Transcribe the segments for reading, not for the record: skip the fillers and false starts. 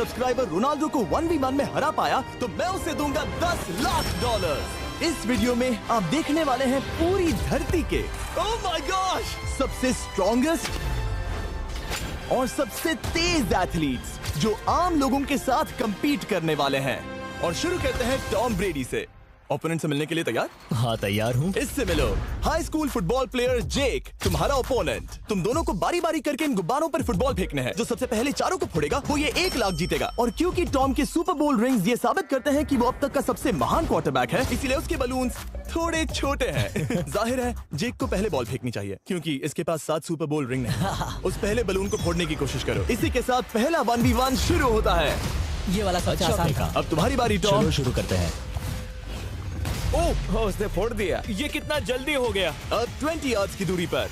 Subscriber Ronaldo को 1v1 में हरा पाया तो मैं उसे दूंगा $10 लाख। इस वीडियो में आप देखने वाले हैं पूरी धरती के ओह माय गॉश सबसे स्ट्रॉन्गेस्ट और सबसे तेज एथलीट्स जो आम लोगों के साथ compete करने वाले हैं। और शुरू करते हैं टॉम ब्रेडी से। ओपोनेंट से मिलने के लिए तैयार? हाँ तैयार हूँ। इससे मिलो। हाई स्कूल फुटबॉल प्लेयर जेक तुम्हारा ओपोनेंट। तुम दोनों को बारी बारी करके इन गुब्बारों पर फुटबॉल फेंकने हैं। जो सबसे पहले चारों को फोड़ेगा वो ये 1 लाख जीतेगा। और क्योंकि टॉम के सुपर बोल रिंग्स ये साबित करते हैं कि वो अब तक का सबसे महान क्वार्टरबैक है, इसीलिए उसके बलून्स थोड़े छोटे हैं। जाहिर है जेक को पहले बॉल फेंकनी चाहिए क्योंकि इसके पास 7 सुपर बोल रिंग नहीं। उस पहले बलून को फोड़ने की कोशिश करो। इसी के साथ पहला 1v1 शुरू होता है। ये वाला सबसे आसान था। अब तुम्हारी बारी टॉम। चलो शुरू करते हैं। ओह उसने फोड़ दिया। ये कितना जल्दी हो गया। अब 20 यार्ड्स की दूरी पर।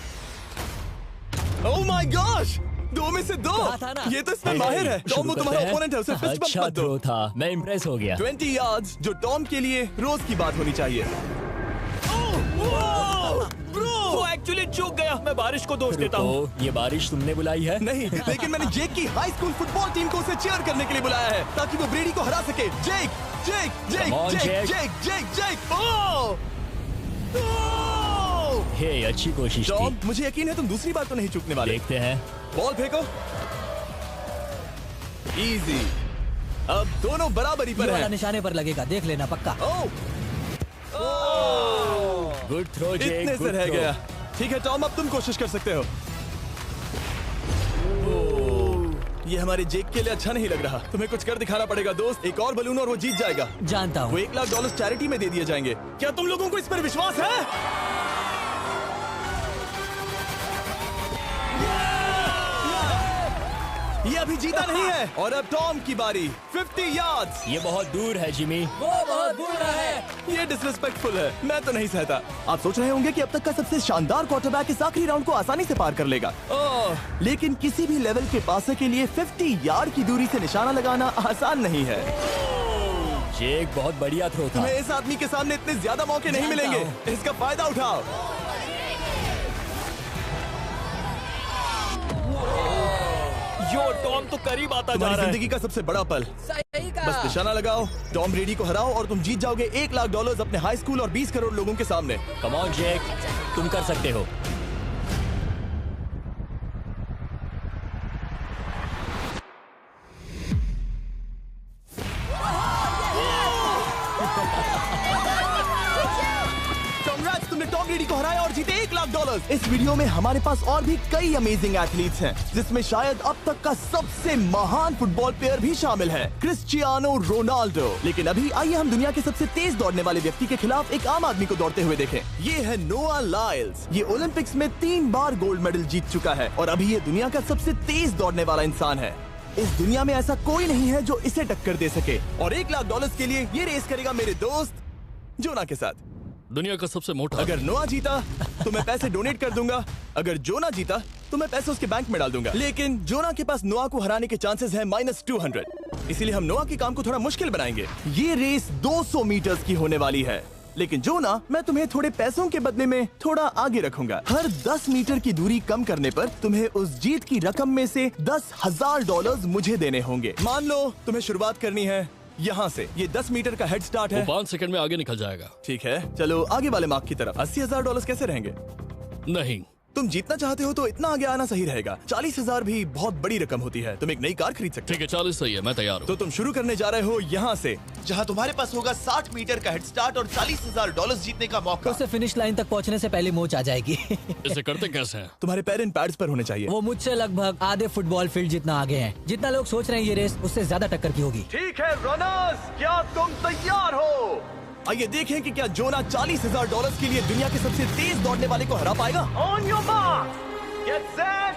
ओह माय गॉश 2 में से 2। था ना? ये तो इसमें माहिर है। टॉम वो तुम्हारा ओपोनेंट है, उसे फिस्ट बम्प अच्छा मत दो। थ्रो था, मैं इम्प्रेस हो गया। 20 यार्ड्स जो टॉम के लिए रोज की बात होनी चाहिए। वो एक्चुअली चूक गया। मैं बारिश को दोष देता हूँ। ये बारिश तुमने बुलाई है? नहीं, लेकिन मैंने जेक की हाई स्कूल फुटबॉल टीम को उसे चीयर करने के लिए बुलाया है ताकि वो ब्रेडी को हरा सके। जेक जेक जेक Come on, जेक Jake. जेक जेक जेक ओह हे अच्छी कोशिश टॉम थी। मुझे यकीन है तुम दूसरी बार तो नहीं चूकने वाले। देखते हैं। बॉल फेंको। इजी। अब दोनों बराबरी ये पर वाला हैं। निशाने पर लगेगा, देख लेना पक्का। ओह गुड थ्रो जेक, इतने से गुड रह थ्रो। गया। ठीक है टॉम अब तुम कोशिश कर सकते हो। ये हमारे जेक के लिए अच्छा नहीं लग रहा। तुम्हें कुछ कर दिखाना पड़ेगा दोस्त। एक और बलून और वो जीत जाएगा। जानता वो हूँ। $1 लाख चैरिटी में दे दिए जाएंगे। क्या तुम लोगों को इस पर विश्वास है? ये अभी जीता नहीं है। और अब टॉम की बारी। 50 यार्ड्स। ये बहुत दूर है जिमी। वो बहुत बुरा है। ये डिसरिस्पेक्टफुल है। मैं तो नहीं सहता। आप सोच रहे होंगे कि अब तक का सबसे शानदार क्वार्टरबैक इस आखिरी राउंड को आसानी से पार कर लेगा। लेकिन किसी भी लेवल के पासे के लिए 50 यार्ड की दूरी से निशाना लगाना आसान नहीं है। जेक बहुत बढ़िया थ्रो था। तुम्हें इस आदमी के सामने इतने ज्यादा मौके नहीं जानता मिलेंगे। इसका फायदा उठाओ। यो टॉम तो करीब आता जा तुम्हारी रहा है। जिंदगी का सबसे बड़ा पल। सही बस का। निशाना लगाओ, टॉम ब्रेडी को हराओ और तुम जीत जाओगे $1 लाख अपने हाई स्कूल और 20 करोड़ लोगों के सामने। कम ऑन जेक, तुम कर सकते हो। Congrats, तुमने टॉम ब्रेडी को हराया और जीते $1 लाख। इस वीडियो में हमारे पास और भी कई अमेजिंग एथलीट्स हैं, जिसमें शायद अब तक का सबसे महान फुटबॉल प्लेयर भी शामिल है, क्रिस्टियानो रोनाल्डो। लेकिन अभी आइए हम दुनिया के सबसे तेज दौड़ने वाले व्यक्ति के खिलाफ एक आम आदमी को दौड़ते हुए देखें। ये है नोआ लाइल्स। ये ओलंपिक्स में 3 बार गोल्ड मेडल जीत चुका है और अभी ये दुनिया का सबसे तेज दौड़ने वाला इंसान है। इस दुनिया में ऐसा कोई नहीं है जो इसे टक्कर दे सके। और $1 लाख के लिए ये रेस करेगा मेरे दोस्त जोना के साथ। दुनिया का सबसे मोटा। अगर नोआ जीता तो मैं पैसे डोनेट कर दूंगा। अगर जोना जीता तो मैं पैसे उसके बैंक में डाल दूंगा। लेकिन जोना के पास नोआ को हराने के चांसेस हैं -200। इसीलिए हम नोआ के काम को थोड़ा मुश्किल बनाएंगे। ये रेस 200 मीटर्स की होने वाली है। लेकिन जोना, मैं तुम्हें थोड़े पैसों के बदले में थोड़ा आगे रखूंगा। हर 10 मीटर की दूरी कम करने पर तुम्हें उस जीत की रकम में से $10,000 मुझे देने होंगे। मान लो तुम्हें शुरुआत करनी है यहाँ से। ये 10 मीटर का हेड स्टार्ट वो है। 5 सेकंड में आगे निकल जाएगा। ठीक है, चलो आगे वाले मार्क की तरफ। $80,000 कैसे रहेंगे? नहीं, तुम जीतना चाहते हो तो इतना आगे आना सही रहेगा। 40,000 भी बहुत बड़ी रकम होती है। तुम एक नई कार खरीद सकते ठीक है 40 सही है, मैं तैयार हो। हूँ। तो तुम शुरू करने जा रहे हो यहाँ से, जहाँ तुम्हारे पास होगा 60 मीटर का हेड स्टार्ट और $40,000 जीतने का मौका। उसे फिनिश लाइन तक पहुंचने से पहले मोच आ जाएगी। इसे करते कैसे हैं? तुम्हारे पैर इन पैड्स पर होने चाहिए। वो मुझसे लगभग आधे फुटबॉल फील्ड जितना आगे हैं। जितना लोग सोच रहे हैं ये रेस उससे ज्यादा टक्कर की होगी। ठीक है रनर्स, क्या तुम तैयार हो? आइए देखें कि क्या जोना $40,000 के लिए दुनिया के सबसे तेज दौड़ने वाले को हरा पाएगा। On your mark, get set,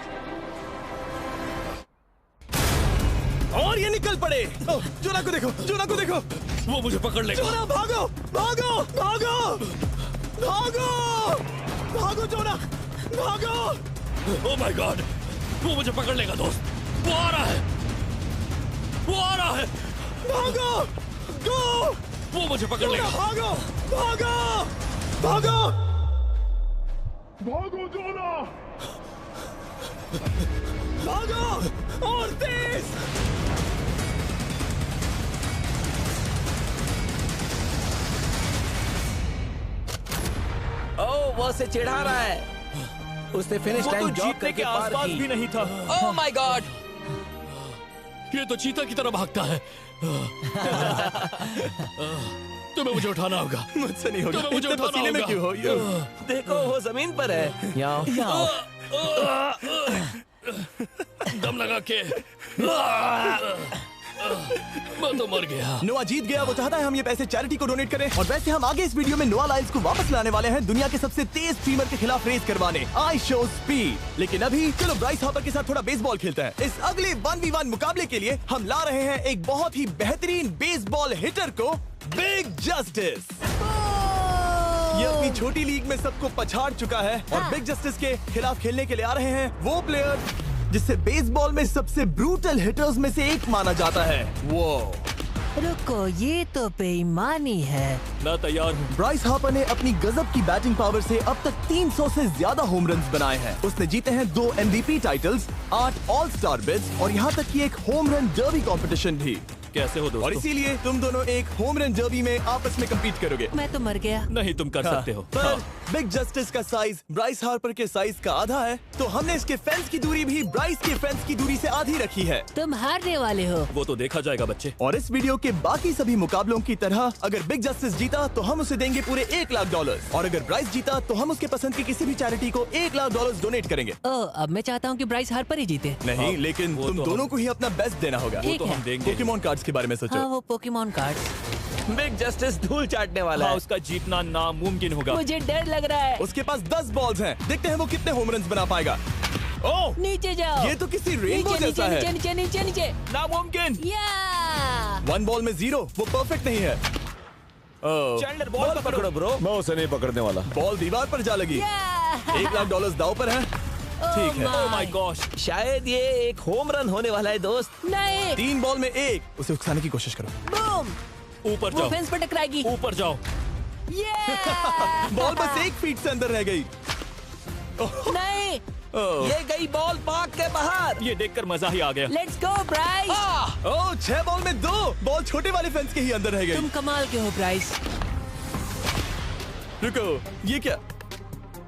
और ये निकल पड़े। ओह, जोना को देखो, जोना को देखो। वो मुझे पकड़ लेगा। जोना भागो, भागो, भागो, भागो, भागो जोना, भागो। ओह माय गॉड, वो मुझे पकड़ लेगा दोस्त। वो आ रहा है, वो आ रहा है। भागो, गो, वो मुझे पकड़ लेगा। भागो, भागो, भागो, भागो जोना! भागो और तेज। वो उसे चिढ़ा रहा है। उसने फिनिश वो तो लाइन जॉग जीतने करके के पार आसपास की। भी नहीं था। Oh my God! ये तो चीता की तरह भागता है। तुम्हें मुझे उठाना होगा। मुझसे नहीं होगा। तुम्हें मुझे इतने उठाना पसीने में होगा। क्यों हो? देखो वो जमीन पर है। यहाँ दम लगा के। मैं तो मर गया। नोआ जीत गया। वो चाहता है हम ये पैसे चैरिटी को डोनेट करें। और वैसे हम आगे इस वीडियो में नोआ लाइल्स को वापस लाने वाले हैं दुनिया के सबसे तेज स्ट्रीमर के खिलाफ रेस करवाने, आई शो स्पीड। लेकिन अभी चलो ब्राइस हार्पर के साथ थोड़ा बेसबॉल खेलते हैं। इस अगले 1v1 मुकाबले के लिए हम ला रहे हैं एक बहुत ही बेहतरीन बेसबॉल हिटर को, बिग जस्टिस। ये अपनी छोटी लीग में सबको पछाड़ चुका है और बिग जस्टिस के खिलाफ खेलने के लिए आ रहे हैं वो प्लेयर जिसे बेसबॉल में सबसे ब्रूटल हिटर्स में से एक माना जाता है। वो रुको, ये तो बेईमानी है। मैं तैयार हूँ। ब्राइस हार्पर ने अपनी गजब की बैटिंग पावर से अब तक 300 से ज्यादा होम रन्स बनाए हैं। उसने जीते हैं 2 MVP titles, 8 all star bids और यहाँ तक कि एक होम रन डर्बी कंपटीशन भी। कैसे हो और दोस्तों? इसीलिए तुम दोनों एक होम रन डर्बी में आपस में कम्पीट करोगे। मैं तो मर गया। नहीं, तुम कर सकते हो। पर बिग जस्टिस का साइज ब्राइस हार्पर के साइज का आधा है, तो हमने इसके फेंस की दूरी भी ब्राइस के फेंस की दूरी से आधी रखी है। तुम हारने वाले हो। वो तो देखा जाएगा बच्चे। और इस वीडियो के बाकी सभी मुकाबलों की तरह अगर बिग जस्टिस जीता तो हम उसे देंगे पूरे $1 लाख और अगर ब्राइस जीता तो हम उसके पसंद की किसी भी चैरिटी को $1 लाख डोनेट करेंगे। ओह, अब मैं चाहता हूँ कि ब्राइस हार्पर ही जीते। नहीं, लेकिन वो तुम तो दोनों को ही अपना बेस्ट देना होगा। ठीक तो है। हम देंगे। पोकेमॉन कार्ड्स के बारे में सोचो। हाँ, वो पोकेमॉन कार्ड। बिग जस्टिस धूल चाटने वाला हाँ, है। उसका जीतना नामुमकिन होगा। मुझे डर लग रहा है। उसके पास 10 बॉल्स हैं। देखते हैं वो कितने होम रन्स बना पाएगा। ओह, नीचे जाओ। ये तो किसी रेनबो नीचे जैसा नीचे है। नीचे नीचे नीचे नीचे। नामुमकिन। या 1 बॉल में 0, वो परफेक्ट नहीं है। चैंडलर बॉल पकड़ो। ब्रो। मैं उसे नहीं पकड़ने वाला। बॉल दीवार पर जा लगी। $1 लाख दाव पर है। ठीक है। ओह माय गॉश। शायद ये एक होम रन होने वाला है दोस्त। नहीं। 3 बॉल में 1, उसे उकसाने की कोशिश करो। बूम। ऊपर वो जाओ। फेंस पर टकराएगी। ऊपर जाओ। बॉल बस 1 फीट से अंदर रह गई। नहीं। ये गई बॉल पार्क के बाहर। ये देखकर मजा ही आ गया। Let's go Bryce. Oh, 6 ball में 2, बॉल छोटे वाले फेंस के ही अंदर रह तुम गई। कमाल के हो ब्राइस। रुको, ये क्या?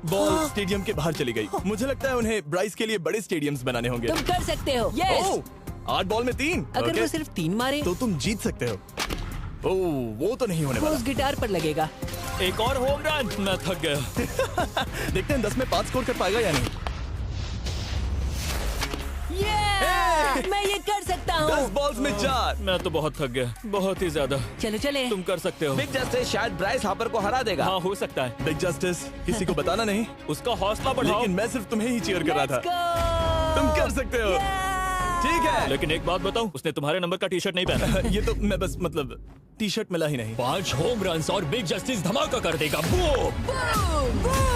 बॉल स्टेडियम के बाहर चली गई। मुझे लगता है उन्हें ब्राइस के लिए बड़े स्टेडियम्स बनाने होंगे। तुम कर सकते हो। यस। ओह, 8 बॉल में 3। अगर ओके, वो सिर्फ 3 मारे तो तुम जीत सकते हो। ओह, वो तो नहीं होने वो वाला। उस गिटार पर लगेगा। एक और होम रन। मैं थक गया। देखते हैं 10 में 5 स्कोर कर पाएगा या नहीं। ये मैं ये कर सकता 10 हूँ। बॉल्स में 4। मैं तो बहुत थक गया, बहुत ही ज्यादा। चलो चले। तुम कर सकते हो। बिग जस्टिस शायद ब्राइस हार्पर को हरा देगा। हाँ, हो सकता है। बिग जस्टिस, किसी को बताना नहीं, उसका हौसला बढ़ाओ। लेकिन मैं सिर्फ तुम्हें ही चीयर कर रहा Let's था। go! तुम कर सकते हो। ठीक है। लेकिन एक बात बताऊं, उसने तुम्हारे नंबर का टी शर्ट नहीं पहना। ये तो मैं बस मतलब टी शर्ट मिला ही नहीं। 5 होम रन्स और बिग जस्टिस धमाका कर देगा। बूम। Boom! Boom!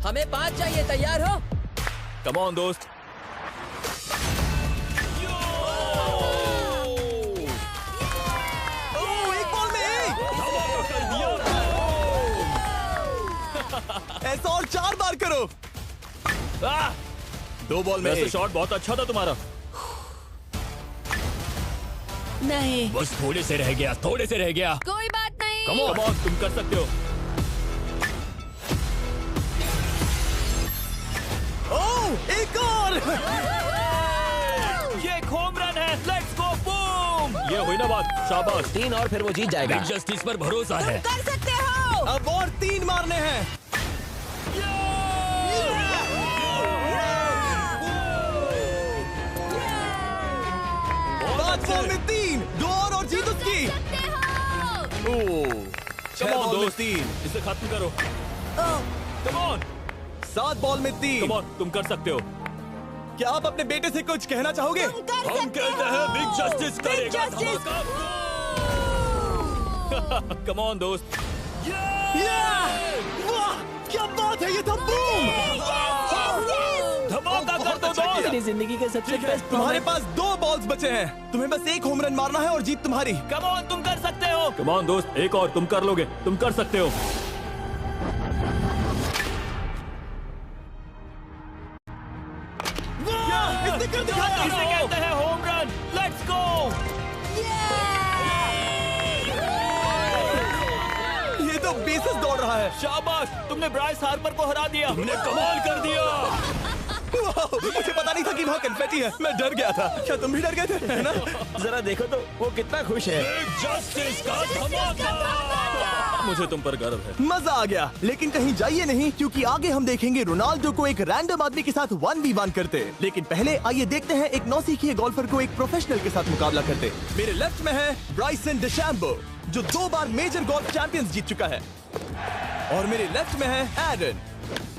हमें 5 चाहिए। तैयार हो? कम ऑन दोस्त। ओह, 1 बॉल में 1। धमाका कर दिया। ऐसा और 4 बार करो। आह! 2 बॉल में वैसे 1। शॉट बहुत अच्छा था तुम्हारा। नहीं। बस थोड़े से रह गया, थोड़े से रह गया। कोई बात नहीं। कम ऑन, तुम कर सकते हो। ओह, एक और। ये एक होम रन है। Let's go. बूम। ये हुई ना बात। शाबाश। 3 और फिर वो जीत जाएगा। बिग जस्टिस पर भरोसा है। कर सकते हो। अब और 3 मारने हैं। 5 बॉल में 3, 2 और जीत उसकी। ओह, 6 Come on, बॉल में दोस्त। 3, इसे खत्म करो। कम ऑन, 7 बॉल में 3। कम ऑन, तुम कर सकते हो। क्या आप अपने बेटे से कुछ कहना चाहोगे? हम कहते हैं बिग जस्टिस करेगा Justice। धमाका। कम ऑन दोस्त। वाह, क्या बात है, ये था बूम। धमाका कर दो अच्छा किया। दोस्त। मेरी जिंदगी का सबसे बेस्ट तुम्हारे पास 2 बॉल्स बचे हैं। तुम्हें बस 1 होम रन मारना है और जीत तुम्हारी। कम ऑन, तुम कर सकते हो। कम ऑन दोस्त, एक और, तुम कर लोगे, तुम कर सकते हो। इसने कर दिखाया। इसे कहते हैं home run. Let's go. Versus दौड़ रहा है। शाबाश, तुमने ब्राइस हार्पर को हरा दिया। तुमने कमाल कर दिया। वाह, मुझे पता नहीं था कि वहाँ कन्फेटी है। मैं डर गया था। क्या तुम भी डर गए थे? है ना? जरा देखो तो वो कितना खुश है। जस्टिस का धमाका। मुझे तुम पर गर्व है। मजा आ गया। लेकिन कहीं जाइए नहीं, क्योंकि आगे हम देखेंगे रोनाल्डो को एक रैंडम आदमी के साथ 1v1 करते। लेकिन पहले आइए देखते हैं एक नौसिखिए गोल्फर को एक प्रोफेशनल के साथ मुकाबला करते। मेरे लेफ्ट में है ब्राइसन डेशैम्बो, जो 2 बार मेजर गोल्फ चैंपियंस जीत चुका है, और मेरे लेफ्ट में है एरन।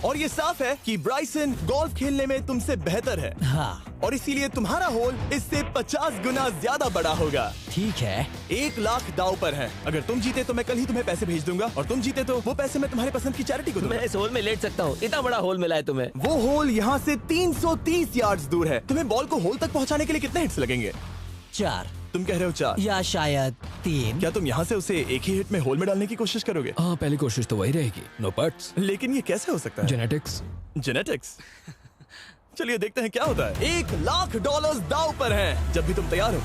और ये साफ है कि ब्राइसन गोल्फ खेलने में तुमसे बेहतर है। हाँ, और इसीलिए तुम्हारा होल इससे 50 गुना ज्यादा बड़ा होगा। ठीक है। 1 लाख दाव पर है। अगर तुम जीते तो मैं कल ही तुम्हें पैसे भेज दूंगा, और तुम जीते तो वो पैसे मैं तुम्हारे पसंद की चैरिटी को दूंगा। मैं इस होल में लेट सकता हूँ, इतना बड़ा होल मिला है तुम्हें। वो होल यहाँ से 330 यार्ड्स दूर है। तुम्हें बॉल को होल तक पहुँचाने के लिए कितने हिट्स लगेंगे? 4 तुम कह रहे हो 4? या शायद 3। क्या तुम यहाँ से उसे एक ही हिट में होल में डालने की कोशिश करोगे? हाँ, पहली कोशिश तो वही रहेगी। नो पट्स। लेकिन ये कैसे हो सकता है? जेनेटिक्स। जेनेटिक्स। चलिए देखते हैं क्या होता है। $1 लाख दाव पर है, जब भी तुम तैयार हो।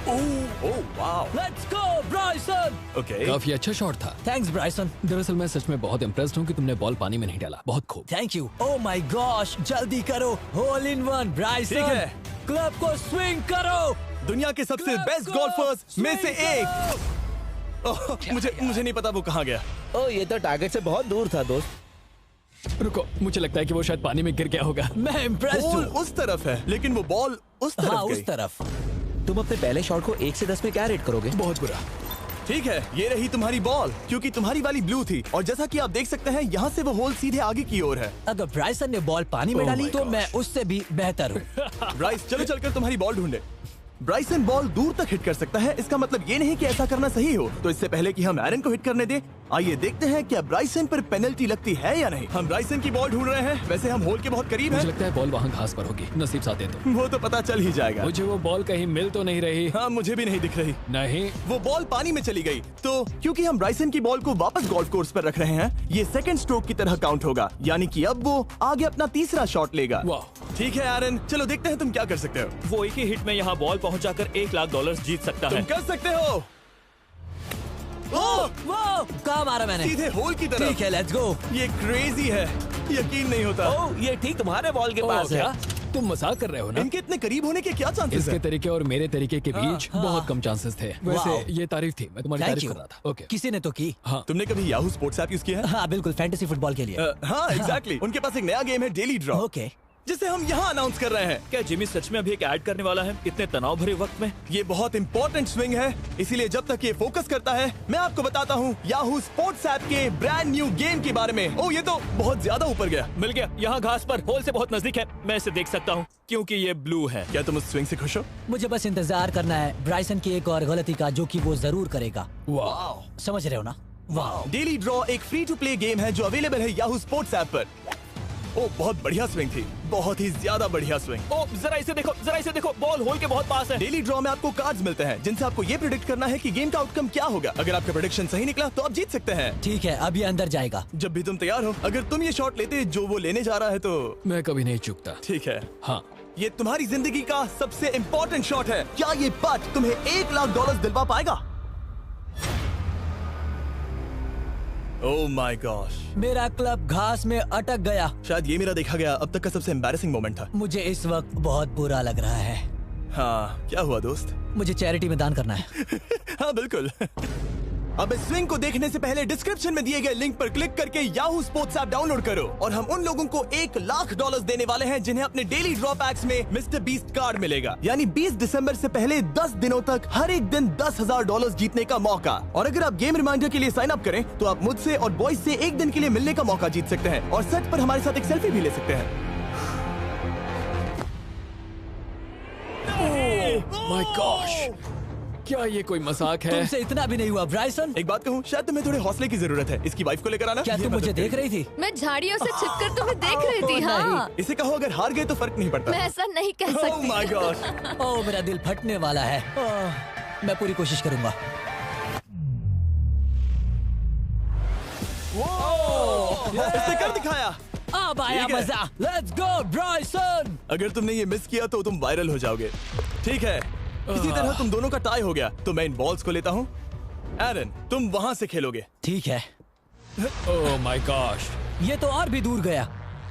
Oh wow, let's go Bryson. Okay. काफी अच्छा शॉट था। Thanks Bryson. दरअसल मैं सच में बहुत इम्प्रेस्ड हूँ कि तुमने बॉल पानी में नहीं डाला। बहुत खूब। Thank you. Oh my gosh, जल्दी करो। Hole in one Bryson. ठीक है। क्लब को स्विंग करो। दुनिया के सबसे Let's बेस्ट go! गोल्फर्स में से Swing एक। ओह, मुझे नहीं पता वो कहाँ गया। ओ, ये तो टारगेट से बहुत दूर था दोस्त। रुको, मुझे लगता है कि वो शायद पानी में गिर गया होगा। मैं इम्प्रेस्ड बॉल हूँ। उस तरफ है, लेकिन वो बॉल उस तरफ हाँ, गई। उस तरफ। तुम अपने पहले शॉट को 1 से 10 में क्या रेट करोगे? बहुत बुरा। ठीक है, ये रही तुम्हारी बॉल, क्योंकि तुम्हारी वाली ब्लू थी, और जैसा कि आप देख सकते हैं यहाँ से वो होल सीधे आगे की ओर है। अगर ब्राइसन ने बॉल पानी में Oh डाली my तो gosh. मैं उससे भी बेहतर हूँ। ब्राइस, चलो चलकर तुम्हारी बॉल ढूंढे। ब्राइसन बॉल दूर तक हिट कर सकता है, इसका मतलब ये नहीं कि ऐसा करना सही हो। तो इससे पहले कि हम एरन को हिट करने दें, आइए देखते हैं क्या ब्राइसन पर पेनल्टी लगती है या नहीं। हम ब्राइसन की बॉल ढूंढ रहे हैं। वैसे हम होल के बहुत करीब मुझे हैं। लगता है बॉल वहाँ घास पर होगी। नसीब साथ दे तो। वो तो पता चल ही जाएगा। मुझे वो बॉल कहीं मिल तो नहीं रही। हाँ, मुझे भी नहीं दिख रही। नहीं। वो बॉल पानी में चली गई। तो क्योंकि हम ब्राइसन की बॉल को वापस गोल्फ कोर्स पर रख रहे हैं, ये सेकंड स्ट्रोक की तरह काउंट होगा, यानी कि अब वो आगे अपना तीसरा शॉट लेगा। वाह। ठीक है एरन, चलो देखते हैं तुम क्या कर सकते हो। वो एक ही हिट में यहाँ बॉल पहुँचाकर $1 लाख जीत सकता तुम है। कर सकते हो। ओह, वो कहाँ मारा मैंने? सीधे होल की तरफ। ठीक है, लेट्स गो। ये क्रेजी है, यकीन नहीं होता। ओह, ये ठीक तुम्हारे बॉल के ओह, पास है। क्या? तुम मजाक कर रहे हो ना? इनके इतने करीब होने के क्या चांसेस इसके हैं? तरीके और मेरे तरीके के बीच हाँ। बहुत कम चांसेस थे। वैसे वाओ। ये तारीफ थी, मैं तुम्हारी थैंक तारीफ यू। कर रहा था। ओके। किसी ने तो की। हाँ। तुमने कभी याहू स्पोर्ट्स ऐप यूज किया है? हाँ बिल्कुल, फैंटेसी फुटबॉल के लिए। हाँ, एग्जैक्टली। उनके पास एक नया गेम है, डेली ड्रॉ, ओके। जिसे हम यहाँ अनाउंस कर रहे हैं। क्या जिमी सच में अभी एक ऐड करने वाला है इतने तनाव भरे वक्त में? ये बहुत इंपॉर्टेंट स्विंग है, इसीलिए जब तक ये फोकस करता है, मैं आपको बताता हूँ याहू स्पोर्ट्स ऐप के ब्रांड न्यू गेम के बारे में। ओह, ये तो बहुत ज्यादा ऊपर गया। मिल गया, यहाँ घास पर होल से बहुत नजदीक है। मैं इसे देख सकता हूँ क्योंकि ये ब्लू है। क्या तुम उस स्विंग से खुश हो? मुझे बस इंतजार करना है ब्राइसन की एक और गलती का, जो कि वो जरूर करेगा। वाह। समझ रहे हो ना? वाह। डेली ड्रॉ एक फ्री टू प्ले गेम है जो अवेलेबल है याहू स्पोर्ट्स ऐप पर। ओह, बहुत बढ़िया स्विंग थी, बहुत ही ज्यादा बढ़िया स्विंग। ओ, जरा इसे देखो, बॉल होल के बहुत पास है। डेली ड्रॉ में आपको कार्ड्स मिलते हैं, जिनसे आपको ये प्रेडिक्ट करना है कि गेम का आउटकम क्या होगा। अगर आपका प्रेडिक्शन सही निकला तो आप जीत सकते हैं। ठीक है, अब ये अंदर जाएगा। जब भी तुम तैयार हो, अगर तुम ये शॉट लेते जो वो लेने जा रहा है तो मैं कभी नहीं चूकता। ठीक है। हाँ। ये तुम्हारी जिंदगी का सबसे इम्पोर्टेंट शॉट है। क्या ये पट तुम्हें $1 लाख दिलवा पाएगा? ओह माय गॉश, मेरा क्लब घास में अटक गया। शायद ये मेरा देखा गया अब तक का सबसे एम्बैरेसिंग मोमेंट था। मुझे इस वक्त बहुत बुरा लग रहा है। हाँ, क्या हुआ दोस्त? मुझे चैरिटी में दान करना है। हाँ बिल्कुल। अब इस स्विंग को देखने से पहले डिस्क्रिप्शन में दिए गए लिंक पर क्लिक करके याहू स्पोर्ट्स ऐप डाउनलोड करो, और हम उन लोगों को $1 लाख देने वाले हैं जिन्हें अपने डेली ड्रॉ पैक्स में मिस्टर बीस्ट कार्ड मिलेगा। यानी 20 दिसंबर से पहले 10 दिनों तक हर एक दिन $10,000 जीतने का मौका। और अगर आप गेम रिमाइंडर के लिए साइन अप करें तो आप मुझसे और बॉयज से एक दिन के लिए मिलने का मौका जीत सकते हैं, और सेट पर हमारे साथ एक सेल्फी भी ले सकते हैं। माय गॉश, क्या ये कोई मजाक है? तुमसे इतना भी नहीं हुआ ब्राइसन। एक बात कहूँ, शायद तुम्हें थोड़े हौसले की जरूरत है। इसकी वाइफ को लेकर आना। क्या ये तुम मुझे मदद देख करेगी। रही थी? मैं झाड़ियों से छिपकर तुम्हें देख रही थी। ओह, हाँ, इसे कहो अगर हार गए तो फर्क नहीं पड़ता। मैं ऐसा नहीं कह ओह सकती। My God. ओह, मेरा दिल फटने वाला है। ओह, मैं पूरी कोशिश करूंगा। इसने कर दिखाया। अब आया ठीक है। मजा। Let's go Bryson. अगर तुमने ये मिस किया तो तुम वायरल हो जाओगे। ठीक है, इसी तरह तुम दोनों का टाई हो गया, तो मैं इन बॉल्स को लेता हूँ एरन, तुम वहां से खेलोगे। ठीक है, ओह माय गॉश। ये तो और भी दूर गया।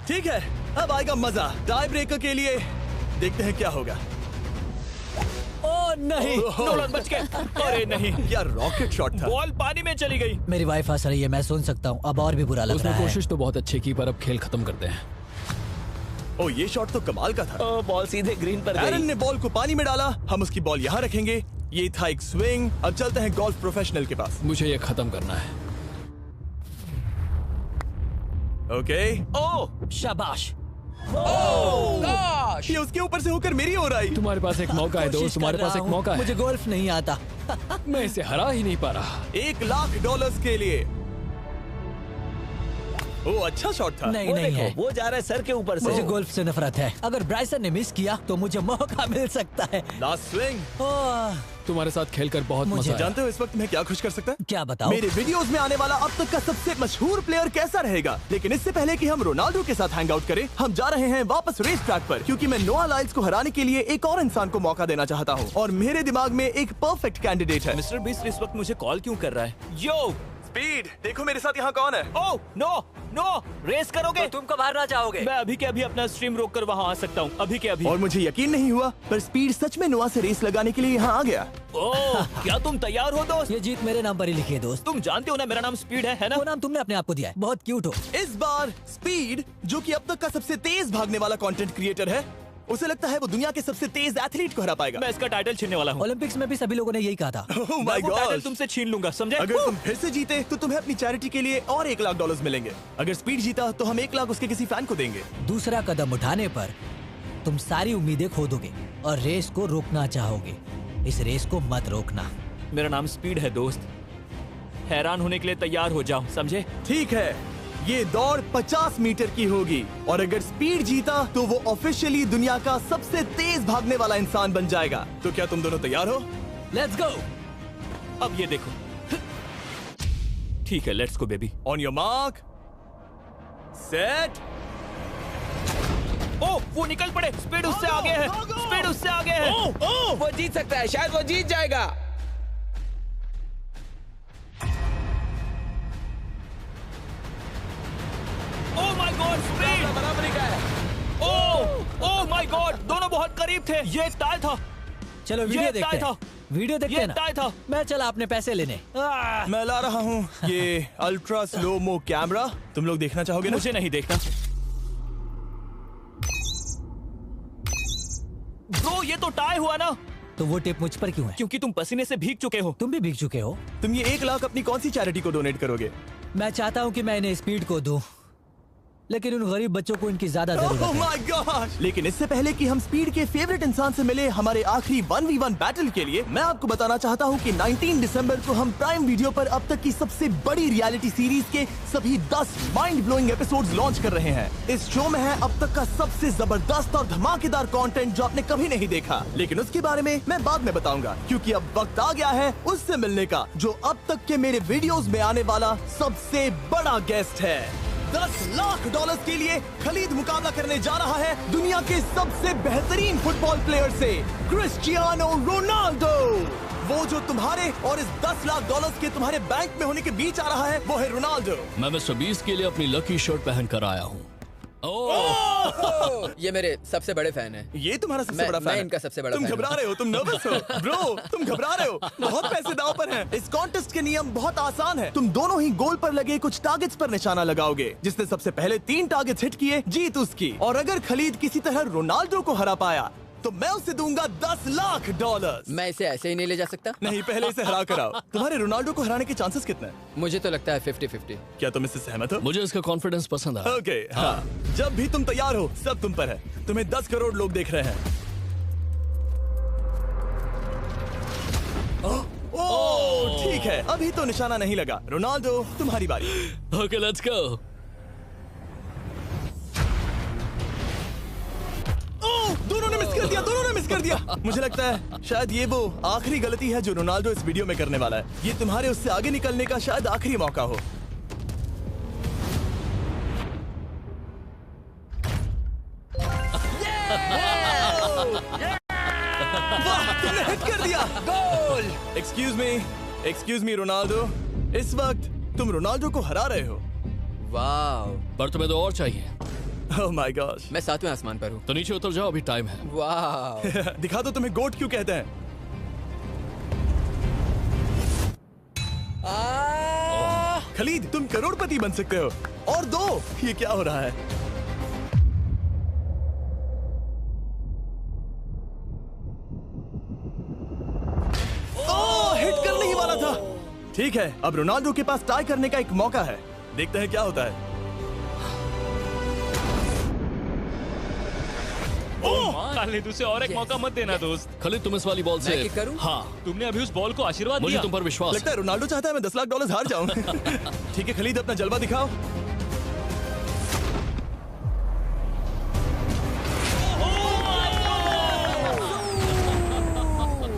ठीक है, अब आएगा मजा। टाई ब्रेकर के लिए देखते हैं क्या होगा। ओ नहीं, नोलन बच गए। अरे नहीं, क्या रॉकेट शॉट था। बॉल पानी में चली गई। मेरी वाइफ हंस रही है, मैं सुन सकता हूँ। अब और भी बुरा लग उसने रहा है। कोशिश तो बहुत अच्छी की, पर अब खेल खत्म करते हैं। ओ, ये शॉट तो कमाल का था। ओ, बॉल सीधे ग्रीन पर एरन गई। ने बॉल को पानी में डाला, हम उसकी बॉल यहाँ रखेंगे। ये था एक स्विंग। अब चलते हैं गोल्फ प्रोफेशनल के पास। मुझे ये खत्म करना है। ओके। ओह शाबाश। ये उसके ऊपर से होकर मेरी ओर आई। तुम्हारे पास एक मौका है दोस्त, कोशिश तुम्हारे कर पास रहा एक हूँ। मौका है। मुझे गोल्फ नहीं आता। मैं इसे हरा ही नहीं पा रहा। $1,00,000 के लिए। ओ, अच्छा शॉट था। नहीं वो नहीं देखो, है। वो जा रहा है सर के ऊपर से। मुझे गोल्फ से नफरत है। अगर ब्राइसन ने मिस किया तो मुझे मौका मिल सकता है। Last swing. ओह, तुम्हारे साथ खेलकर बहुत मुझे मजा आया। जानते हो इस वक्त मैं क्या खुश कर सकता है? क्या बताओ? मेरे वीडियोस में आने वाला अब तक का सबसे मशहूर प्लेयर कैसा रहेगा। लेकिन इससे पहले कि हम रोनाल्डो के साथ हैंग आउट करें, हम जा रहे हैं वापस रेस ट्रैक पर, क्योंकि मैं नोआ लाइल्स को हराने के लिए एक और इंसान को मौका देना चाहता हूँ और मेरे दिमाग में एक परफेक्ट कैंडिडेट है। मिस्टर बीस्ट इस वक्त मुझे कॉल क्यों कर रहा है? यो स्पीड, देखो मेरे साथ यहाँ कौन है। ओह नो नो, रेस करोगे? तुम कब हारना चाहोगे? मैं अभी के अभी अपना स्ट्रीम रोक कर वहाँ आ सकता हूँ। अभी के अभी। और मुझे यकीन नहीं हुआ, पर स्पीड सच में नोआ से रेस लगाने के लिए यहाँ आ गया। ओह, क्या तुम तैयार हो दोस्त? ये जीत मेरे नाम पर ही लिखी है दोस्त। तुम जानते हो ना मेरा नाम स्पीड है ना? वो नाम तुमने अपने आप को दिया है। बहुत क्यूट हो। इस बार स्पीड, जो कि अब तक का सबसे तेज भागने वाला कंटेंट क्रिएटर है, उसे लगता है वो दुनिया के सबसे तेज एथलीट को हरा पाएगा। मैं इसका टाइटल छीनने वाला हूँ। ओलंपिक्स में भी सभी लोगों ने यही कहा था। Oh मैं my वो टाइटल God! तुमसे छीन लूंगा, समझे? अगर तुम फिर से जीते तो तुम्हें अपनी चैरिटी के लिए और $1,00,000 मिलेंगे। अगर स्पीड जीता तो हम 1,00,000 उसके किसी फैन को देंगे। दूसरा कदम उठाने पर तुम सारी उम्मीदें खो दोगे और रेस को रोकना चाहोगे। इस रेस को मत रोकना। मेरा नाम स्पीड है दोस्त। हैरान होने के लिए तैयार हो जाओ, समझे? ठीक है, ये दौड़ 50 मीटर की होगी और अगर स्पीड जीता तो वो ऑफिशियली दुनिया का सबसे तेज भागने वाला इंसान बन जाएगा। तो क्या तुम दोनों तैयार हो? Let's go. अब ये देखो। ठीक है, let's go baby. On your mark, set. Oh, वो निकल पड़े। स्पीड उससे आगे है। स्पीड उससे आगे है। वो जीत सकता है, शायद वो जीत जाएगा। ओह माय गॉड, स्पीड बराबरी का है। ओह माय गॉड, दोनों बहुत करीब थे। ये टाई था। चलो ये वीडियो टाई देखते था। हैं। वीडियो देखते ये हैं ना। टाई था। मैं चला अपने पैसे लेने। मैं ला रहा हूँ ये अल्ट्रा स्लो मो कैमरा। तुम लोग देखना चाहोगे ना? मुझे नहीं देखना। ब्रो, ये तो टाई हुआ ना? तो वो टिप मुझ पर क्यों है? क्योंकि तुम पसीने से भीग चुके हो। तुम भी भीग चुके हो। तुम ये 1,00,000 अपनी कौन सी चैरिटी को डोनेट करोगे? मैं चाहता हूँ कि मैं इन्हें स्पीड को दूं, लेकिन उन गरीब बच्चों को इनकी ज्यादा जरूरत Oh है। my gosh! लेकिन इससे पहले कि हम स्पीड के फेवरेट इंसान से मिले हमारे आखिरी 1v1 बैटल के लिए, मैं आपको बताना चाहता हूँ कि 19 दिसंबर को हम प्राइम वीडियो पर अब तक की सबसे बड़ी रियलिटी सीरीज के सभी 10 माइंड ब्लोइंग एपिसोड्स लॉन्च कर रहे हैं। इस शो में है अब तक का सबसे जबरदस्त और धमाकेदार कंटेंट जो आपने कभी नहीं देखा, लेकिन उसके बारे में मैं बाद में बताऊंगा, क्योंकि अब वक्त आ गया है उससे मिलने का जो अब तक के मेरे वीडियोस में आने वाला सबसे बड़ा गेस्ट है। $10,00,000 के लिए खलीद मुकाबला करने जा रहा है दुनिया के सबसे बेहतरीन फुटबॉल प्लेयर से, क्रिस्टियानो रोनाल्डो। वो जो तुम्हारे और इस $10,00,000 के तुम्हारे बैंक में होने के बीच आ रहा है, वो है रोनाल्डो। मैं मिस्टर बीस्ट के लिए अपनी लकी शर्ट पहन कर आया हूँ। ये मेरे सबसे बड़े फैन हैं। ये तुम्हारा सबसे मैं- बड़ा मैं फैन है। इनका सबसे बड़ा तुम फैन घबरा हूँ। रहे हो, तुम नर्वस हो ब्रो, तुम घबरा रहे हो। बहुत पैसे दांव पर हैं। इस कॉन्टेस्ट के नियम बहुत आसान है। तुम दोनों ही गोल पर लगे कुछ टारगेट्स पर निशाना लगाओगे। जिसने सबसे पहले 3 टारगेट्स हिट किए, जीत उसकी। और अगर खलीद किसी तरह रोनाल्डो को हरा पाया तो मैं उसे दूंगा $10,00,000। मैं इसे ऐसे ही नहीं ले जा सकता। नहीं, पहले इसे हरा कर आओ। तुम्हारे रोनाल्डो को हराने के चांसेस कितने हैं? मुझे तो लगता है 50-50। क्या तुम इससे सहमत हो? मुझे इसका कॉन्फिडेंस पसंद आया। ओके, हाँ। जब भी तुम तैयार हो, सब तुम पर है। तुम्हें 10 करोड़ लोग देख रहे हैं। ओह, ठीक है, अभी तो निशाना नहीं लगा। रोनाल्डो, तुम्हारी बारी। Okay, let's go. ओह, दोनों ने मिस कर दिया, दोनों ने मिस कर दिया। मुझे लगता है शायद ये वो आखिरी गलती है जो रोनाल्डो इस वीडियो में करने वाला है। ये तुम्हारे उससे आगे निकलने का शायद आखिरी मौका हो। वाह, तुमने हिट कर दिया। Goal. Excuse me, excuse me Ronaldo, इस वक्त तुम रोनाल्डो को हरा रहे हो। वाह, पर तुम्हें तो और चाहिए। Oh my God. मैं 7वें आसमान पर हूँ। तो नीचे उतर जाओ, अभी टाइम है। वाह। दिखा दो तुम्हें गोट क्यों कहते हैं। खलीद, तुम करोड़पति बन सकते हो। और दो, ये क्या हो रहा है? ओह, हिट करने ही वाला था। ठीक है, अब रोनाल्डो के पास टाई करने का एक मौका है। देखते हैं क्या होता है। खालिद, उसे और एक मौका मत देना दोस्त। खलीद, तुम इस वाली बॉल मैं से किक करूं? हाँ, तुमने अभी उस बॉल को आशीर्वाद मुझे दिया। तुम पर विश्वास लगता है रोनाल्डो चाहता है मैं $10 लाख हार जाऊं। ठीक है खलीद, अपना जलवा दिखाओ।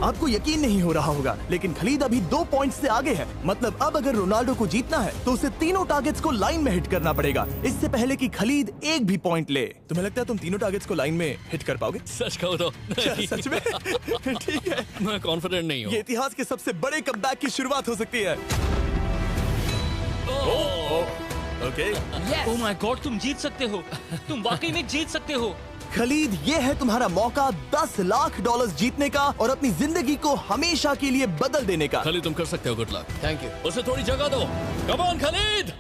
आपको यकीन नहीं हो रहा होगा, लेकिन खलीद अभी 2 पॉइंट से आगे है। मतलब अब अगर रोनाल्डो को जीतना है तो उसे तीनों टारगेट्स को लाइन में हिट करना पड़ेगा, इससे पहले कि खलीद एक भी पॉइंट ले। तुम्हें लगता है तुम तीनों टारगेट्स को लाइन में हिट कर पाओगे? सच कहो तो नहीं। सच में? ठीक है, मैं कॉन्फिडेंट नहीं हूँ। ये इतिहास के सबसे बड़े कमबैक की शुरुआत हो सकती है। ओके, ओह माय गॉड, तुम जीत सकते हो। तुम वाकई में जीत सकते हो। खलीद, ये है तुम्हारा मौका $10 लाख जीतने का और अपनी जिंदगी को हमेशा के लिए बदल देने का। खलीद, तुम कर सकते हो। Good luck. Thank you. उसे थोड़ी जगह दो। Come on Khalid.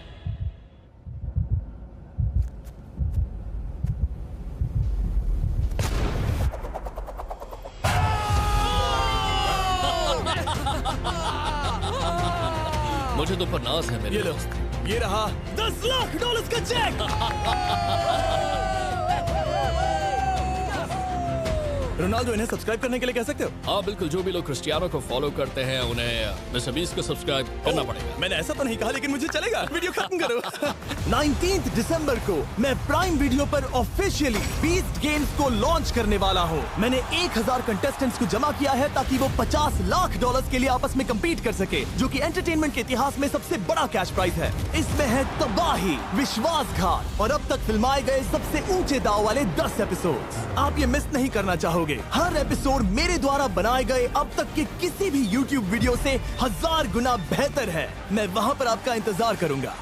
मुझे तुम पर नाज है मेरे ये लो, दोस्त। ये रहा $10 लाख का चेक। रोनाल्डो, इन्हें सब्सक्राइब करने के लिए कह सकते हो? हाँ बिल्कुल, जो भी लोग क्रिस्टियानो को फॉलो करते हैं उन्हें मिस्टर बीस्ट को सब्सक्राइब करना पड़ेगा। मैंने ऐसा तो नहीं कहा, लेकिन मुझे चलेगा। वीडियो खत्म करो। 19 दिसंबर को मैं प्राइम वीडियो पर ऑफिशियली बीस्ट गेम्स को लॉन्च करने वाला हूँ। मैंने 1000 कंटेस्टेंट्स को जमा किया है ताकि वो $50 लाख के लिए आपस में कम्पीट कर सके, जो कि एंटरटेनमेंट के इतिहास में सबसे बड़ा कैश प्राइज है। इसमें है तबाही, विश्वासघात और अब तक फिल्माए गए सबसे ऊंचे दाव वाले 10 एपिसोड्स। आप ये मिस नहीं करना चाहोगे। हर एपिसोड मेरे द्वारा बनाए गए अब तक के किसी भी YouTube वीडियो से 1000 गुना बेहतर है। मैं वहाँ पर आपका इंतजार करूंगा।